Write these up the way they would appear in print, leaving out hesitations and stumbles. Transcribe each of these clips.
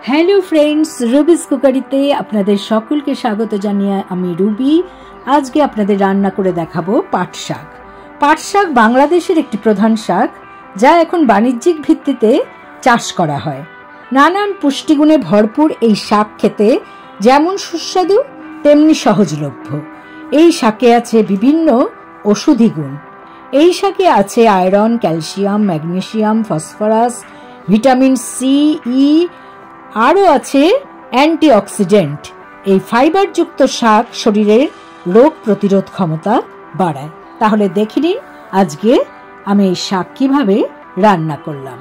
Hello friends, রুবিস কুকারিতে আপনাদের সকলকে স্বাগত জানিয়ে আমি রুবি। আজকে আপনাদের রান্না করে দেখাবো পাট শাক। পাট শাক বাংলাদেশের একটি প্রধান শাক, যা এখন বাণিজ্যিক ভিত্তিতে চাষ করা হয়। নানান পুষ্টিগুণে ভরপুর এই শাক খেতে যেমন সুস্বাদু তেমনি সহজলভ্য। এই শাকে আছে বিভিন্ন ঔষধি গুণ। এই শাকে আছে iron, calcium, magnesium, phosphorus, vitamin C, E, আরও আছে অ্যান্টিঅক্সিডেন্ট। এই ফাইবারযুক্ত শাক শরীরের রোগ প্রতিরোধ ক্ষমতা বাড়ায়। তাহলে দেখে নিন আজকে আমি এই শাক কিভাবে রান্না করলাম।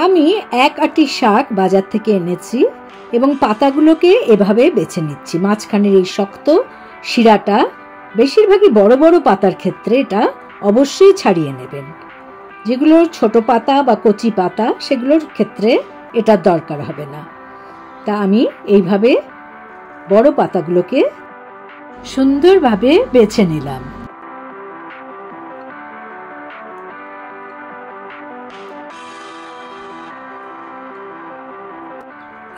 আমি এক আঁটি শাক বাজার থেকে এনেছি এবং পাতাগুলোকে এভাবে বেছে নিচ্ছি। মাঝখানের এই শক্ত শিরাটা বেশিরভাগই বড় বড় পাতার ক্ষেত্রে এটা অবশ্যই ছাড়িয়ে নেবেন। যেগুলোর ছোট পাতা বা কচি পাতা সেগুলোর ক্ষেত্রে এটার দরকার হবে না। তা আমি এইভাবে বড় পাতাগুলোকে সুন্দরভাবে বেছে নিলাম।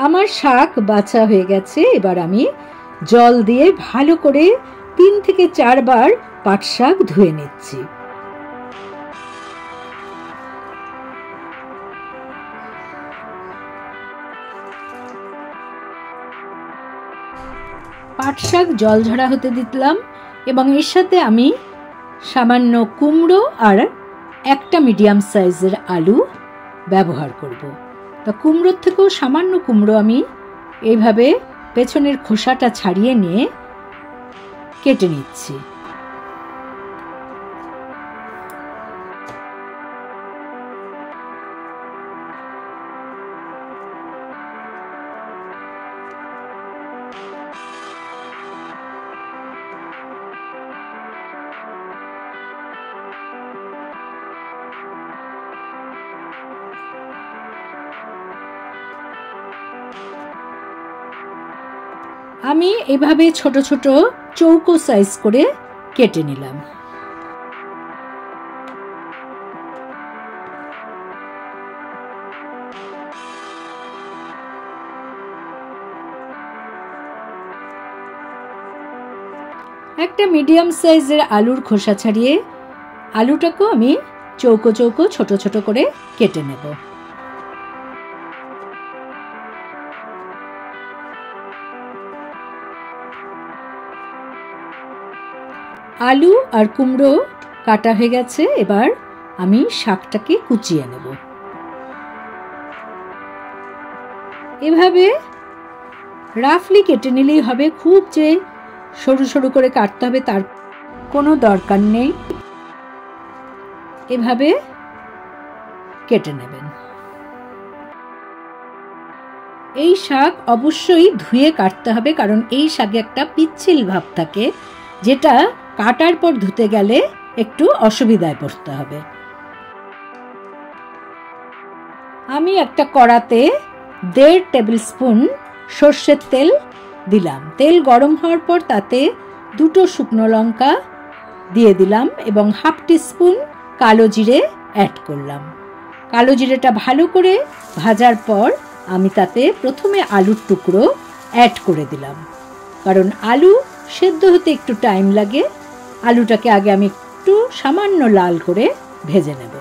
আমার শাক বাছা হয়ে গেছে। এবার আমি জল দিয়ে ভালো করে 3 থেকে 4 বার পাট শাক ধুয়ে নিচ্ছি। পাট শাক জল ঝরা হতে দিলাম এবং এর সাথে আমি সামান্য কুমড়ো আর একটা মিডিয়াম সাইজের আলু ব্যবহার করব। তা কুমড়োর থেকেও সামান্য কুমড়ো আমি এইভাবে পেছনের খোসাটা ছাড়িয়ে নিয়ে কেটে নিচ্ছি। আমি এভাবে ছোট ছোট চৌকো সাইজ করে কেটে নিলাম। একটা মিডিয়াম সাইজের আলুর খোসা ছাড়িয়ে আলুটাকেও আমি চৌকো চৌকো ছোট ছোট করে কেটে নেব। আলু আর কুমড়ো কাটা হয়ে গেছে। এবার আমি শাকটাকে কুচিয়ে নেব। এভাবে রাফলি কেটে নিলেই হবে, খুব যে সরু সরু করে কাটতে হবে তার কোনো দরকার নেই। এভাবে কেটে নেবেন। এই শাক অবশ্যই ধুয়ে কাটতে হবে, কারণ এই শাকে একটা পিচ্ছিল ভাব থাকে, যেটা কাটার পর ধুতে গেলে একটু অসুবিধায় পড়তে হবে। আমি একটা কড়াতে 1.5 টেবিল স্পুন সর্ষের তেল দিলাম। তেল গরম হওয়ার পর তাতে 2টো শুকনো লঙ্কা দিয়ে দিলাম এবং 1/2 টিস্পুন কালো জিরে অ্যাড করলাম। কালো জিরেটা ভালো করে ভাজার পর আমি তাতে প্রথমে আলুর টুকরো অ্যাড করে দিলাম, কারণ আলু সেদ্ধ হতে একটু টাইম লাগে। আলুটাকে আগে আমি একটু সামান্য লাল করে ভেজে নেব।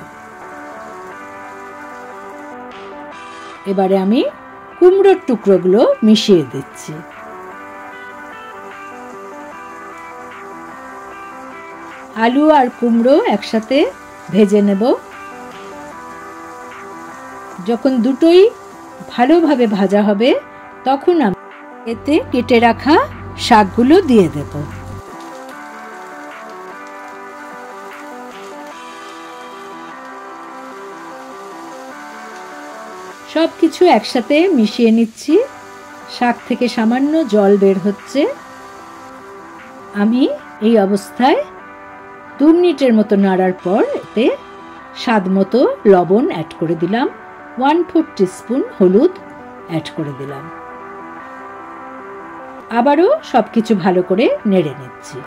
এবারে আমি কুমড়োর টুকরোগুলো মিশিয়ে দিচ্ছি। আলু আর কুমড়ো একসাথে ভেজে নেব। যখন দুটোই ভালোভাবে ভাজা হবে তখন আমি এতে কেটে রাখা শাকগুলো দিয়ে দেব। সবকিছু একসাথে মিশিয়ে নিচ্ছি। শাক থেকে সামান্য জল বের হচ্ছে। আমি এই অবস্থায় 2 মিনিটের মতো নাড়ার পর এতে স্বাদ মতো লবণ অ্যাড করে দিলাম। 1/4 টিস্পুন হলুদ অ্যাড করে দিলাম। আবারও সবকিছু ভালো করে নেড়ে নিচ্ছি।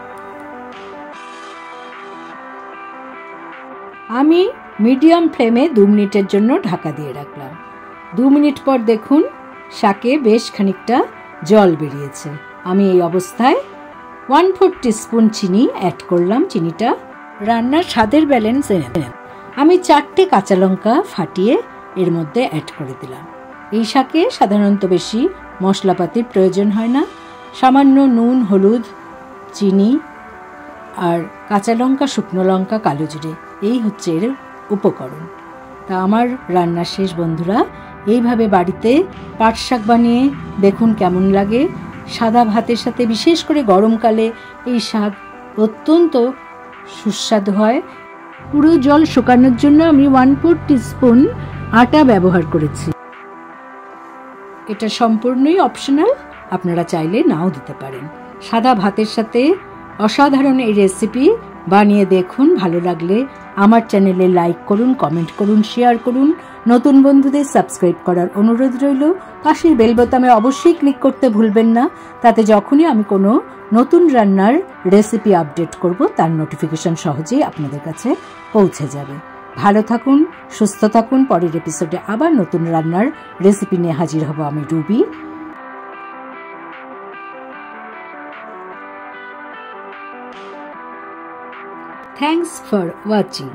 আমি মিডিয়াম ফ্লেমে 2 মিনিটের জন্য ঢাকা দিয়ে রাখলাম। 2 মিনিট পর দেখুন শাকে বেশ খানিকটা জল বেরিয়েছে। আমি এই অবস্থায় 1/4 টিস্পুন চিনি অ্যাড করলাম। চিনিটা রান্নার স্বাদের ব্যালেন্স এনে দেন। আমি 4টে কাঁচা লঙ্কা ফাটিয়ে এর মধ্যে অ্যাড করে দিলাম। এই শাকে সাধারণত বেশি মশলাপাতির প্রয়োজন হয় না। সামান্য নুন, হলুদ, চিনি আর কাঁচা লঙ্কা, শুকনো লঙ্কা, কালো জিরে, এই হচ্ছে এর উপকরণ। তা আমার রান্না শেষ বন্ধুরা। এইভাবে বাড়িতে পাট শাক বানিয়ে দেখুন কেমন লাগে। সাদা ভাতের সাথে, বিশেষ করে গরমকালে এই শাক অত্যন্ত সুস্বাদু হয়। পুরো জল শুকানোর জন্য আমি 1/4 টিস্পুন আটা ব্যবহার করেছি। এটা সম্পূর্ণই অপশনাল, আপনারা চাইলে নাও দিতে পারেন। সাদা ভাতের সাথে অসাধারণ এই রেসিপি বানিয়ে দেখুন। ভালো লাগলে আমার চ্যানেলে লাইক করুন, কমেন্ট করুন, শেয়ার করুন। নতুন বন্ধুদের সাবস্ক্রাইব করার অনুরোধ রইল। পাশের বেল বোতামে অবশ্যই ক্লিক করতে ভুলবেন না, তাতে যখনই আমি কোনো নতুন রান্নার রেসিপি আপডেট করব তার নোটিফিকেশন সহজেই আপনাদের কাছে পৌঁছে যাবে। ভালো থাকুন, সুস্থ থাকুন। পরের এপিসোডে আবার নতুন রান্নার রেসিপি নিয়ে হাজির হব আমি রুবি। Thanks for watching.